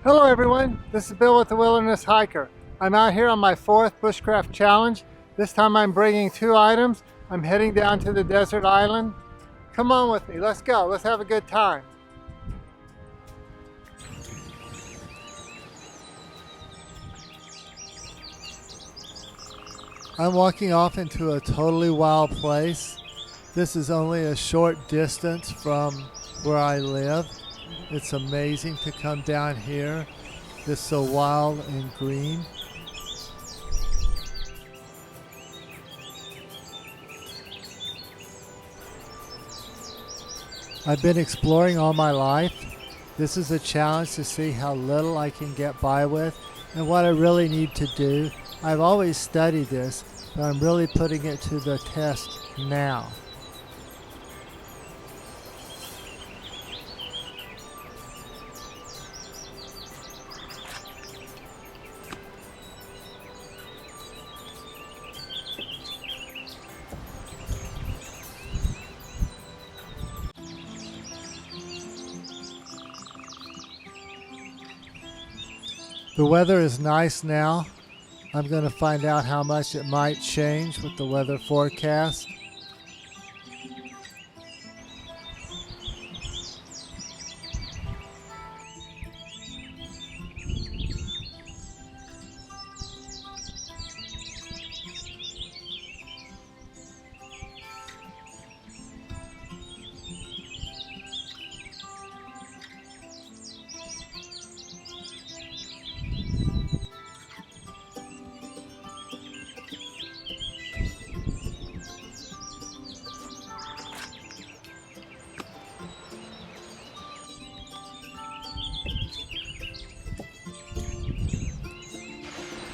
Hello everyone, this is Bill with the Wilderness Hiker. I'm out here on my fourth Bushcraft challenge. This time I'm bringing 2 items. I'm heading down to the desert island. Come on with me, let's go, let's have a good time. I'm walking off into a totally wild place. This is only a short distance from where I live. It's amazing to come down here. It's so wild and green. I've been exploring all my life. This is a challenge to see how little I can get by with and what I really need to do. I've always studied this, but I'm really putting it to the test now. The weather is nice now. I'm going to find out how much it might change with the weather forecast.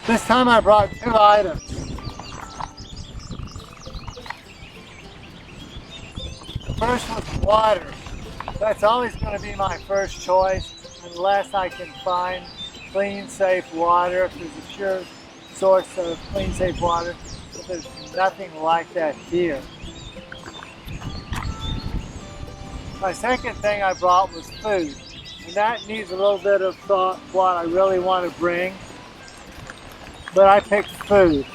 This time I brought 2 items. The first was water. That's always going to be my first choice unless I can find clean, safe water. If there's a sure source of clean, safe water, but there's nothing like that here. My second thing I brought was food, and that needs a little bit of thought what I really want to bring. But I picked food.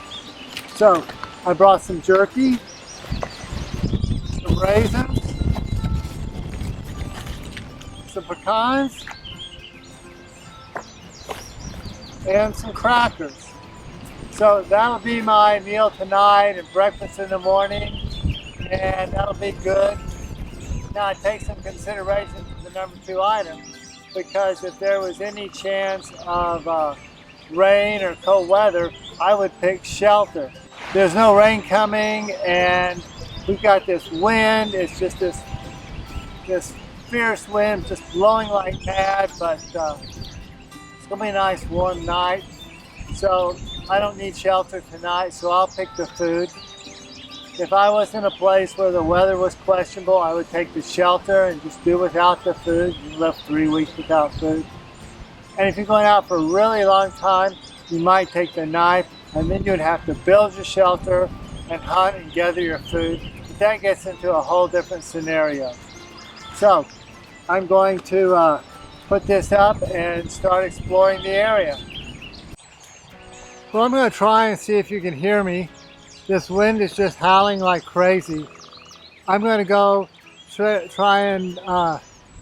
So I brought some jerky, some raisins, some pecans, and some crackers. So that'll be my meal tonight and breakfast in the morning, and that'll be good. Now I take some consideration for the number 2 item, because if there was any chance of rain or cold weather, I would pick shelter. There's no rain coming, and we've got this wind. It's just this fierce wind just blowing like mad, but it's gonna be a nice warm night. So I don't need shelter tonight, so I'll pick the food. If I was in a place where the weather was questionable, I would take the shelter and just do without the food. You live 3 weeks without food. And if you're going out for a really long time, you might take the knife, and then you'd have to build your shelter and hunt and gather your food. But that gets into a whole different scenario. So I'm going to put this up and start exploring the area. Well, I'm going to try and see if you can hear me. This wind is just howling like crazy. I'm going to go try and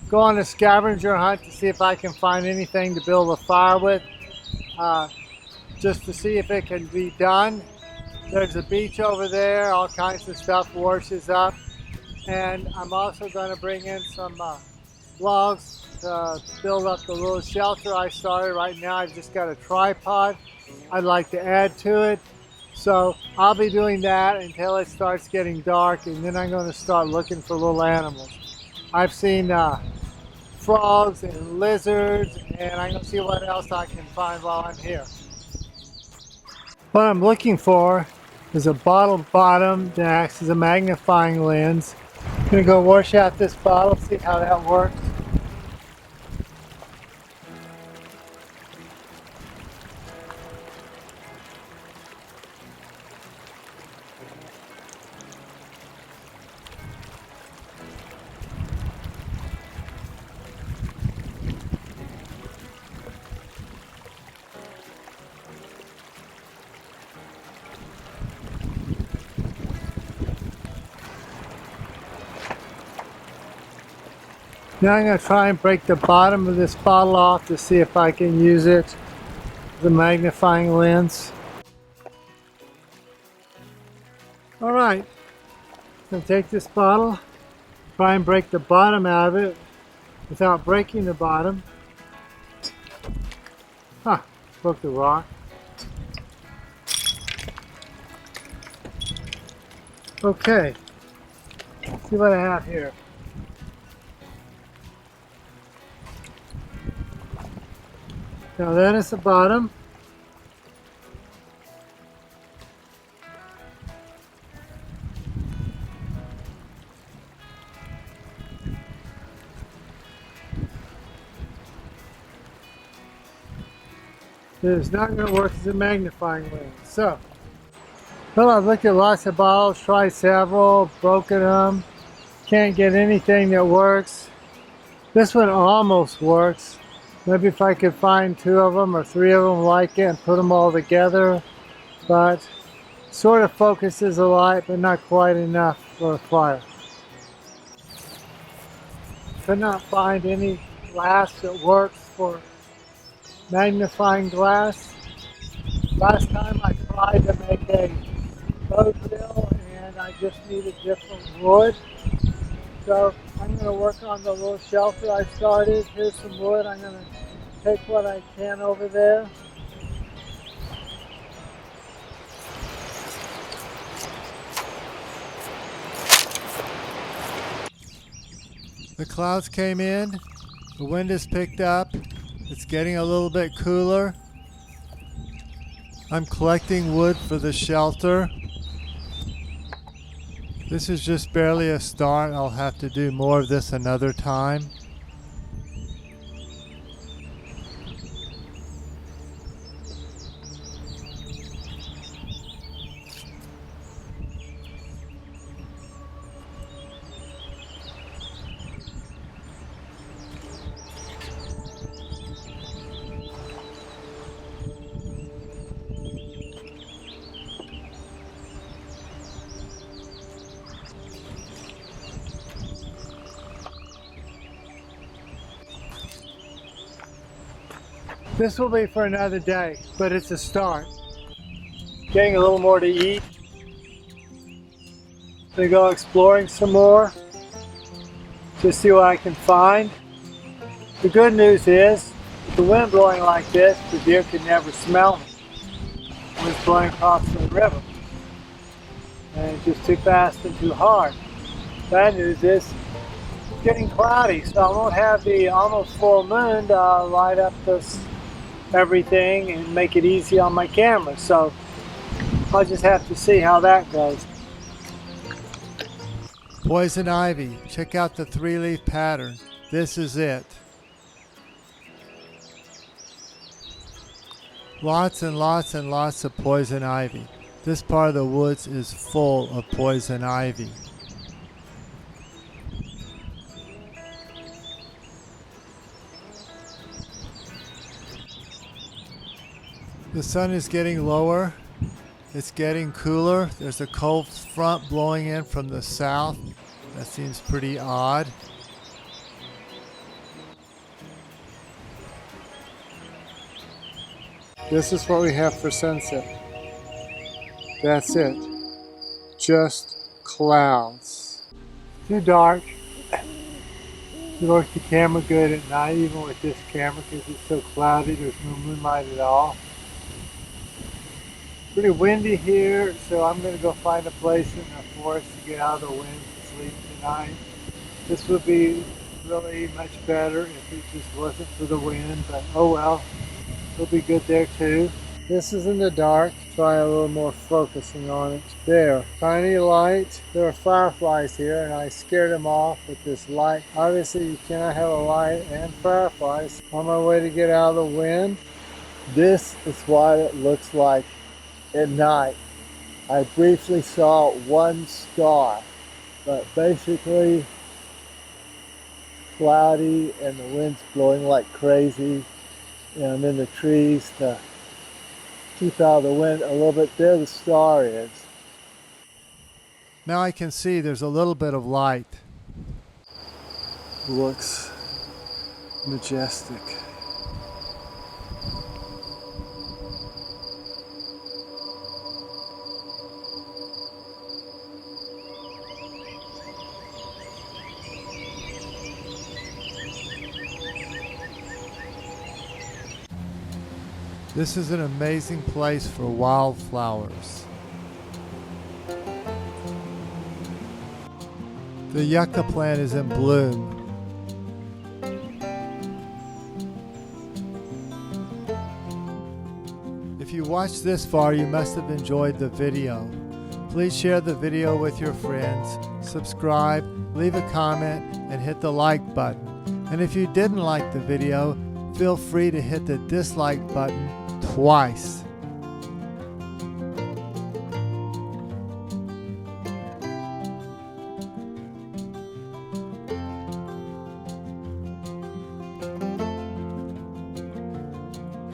go on a scavenger hunt to see if I can find anything to build a fire with, just to see if it can be done. There's a beach over there, all kinds of stuff washes up, and I'm also going to bring in some logs to build up the little shelter I started. Right now I've just got a tripod I'd like to add to it, so I'll be doing that until it starts getting dark, and then I'm going to start looking for little animals. I've seen frogs and lizards, and I'm going to see what else I can find while I'm here. What I'm looking for is a bottle bottom that acts as a magnifying lens. I'm going to go wash out this bottle, see how that works. Now I'm going to try and break the bottom of this bottle off to see if I can use it as a magnifying lens. All right, I'm going to take this bottle, try and break the bottom out of it without breaking the bottom. Huh, broke the rock. Okay, let's see what I have here. Now that is the bottom. It is not going to work as a magnifying lens. So, well, I've looked at lots of bottles, tried several, broken them. Can't get anything that works. This one almost works. Maybe if I could find 2 of them or 3 of them like it and put them all together. But sort of focuses the light, but not quite enough for a fire. Could not find any glass that works for magnifying glass. Last time I tried to make a bow drill and I just needed different wood. So I'm going to work on the little shelter I started. Here's some wood. I'm going to take what I can over there. The clouds came in, the wind has picked up, it's getting a little bit cooler. I'm collecting wood for the shelter. This is just barely a start. I'll have to do more of this another time. This will be for another day, but it's a start. Getting a little more to eat. Gonna go exploring some more. Just see what I can find. The good news is, with the wind blowing like this, the deer could never smell me. The wind's blowing across the river. And it's just too fast and too hard. Bad news is, it's getting cloudy, so I won't have the almost full moon to light up this everything and make it easy on my camera. So I'll just have to see how that goes. Poison ivy. Check out the 3-leaf pattern. This is it. Lots and lots and lots of poison ivy. This part of the woods is full of poison ivy. The sun is getting lower. It's getting cooler. There's a cold front blowing in from the south. That seems pretty odd. This is what we have for sunset. That's it. Just clouds. Too dark to work the camera good at night, even with this camera, because it's so cloudy. There's no moonlight at all. Pretty windy here, so I'm going to go find a place in the forest to get out of the wind to sleep tonight. This would be really much better if it just wasn't for the wind, but oh well, it'll be good there too. This is in the dark. Try a little more focusing on it. There, tiny light. There are fireflies here and I scared them off with this light. Obviously you cannot have a light and fireflies. On my way to get out of the wind. This is what it looks like at night. I briefly saw one star, but basically cloudy and the wind's blowing like crazy. And I'm in the trees to keep out of the wind a little bit. There the star is. Now I can see there's a little bit of light. looks majestic. This is an amazing place for wildflowers. The yucca plant is in bloom. If you watched this far, you must have enjoyed the video. Please share the video with your friends, subscribe, leave a comment, and hit the like button. And if you didn't like the video, feel free to hit the dislike button twice.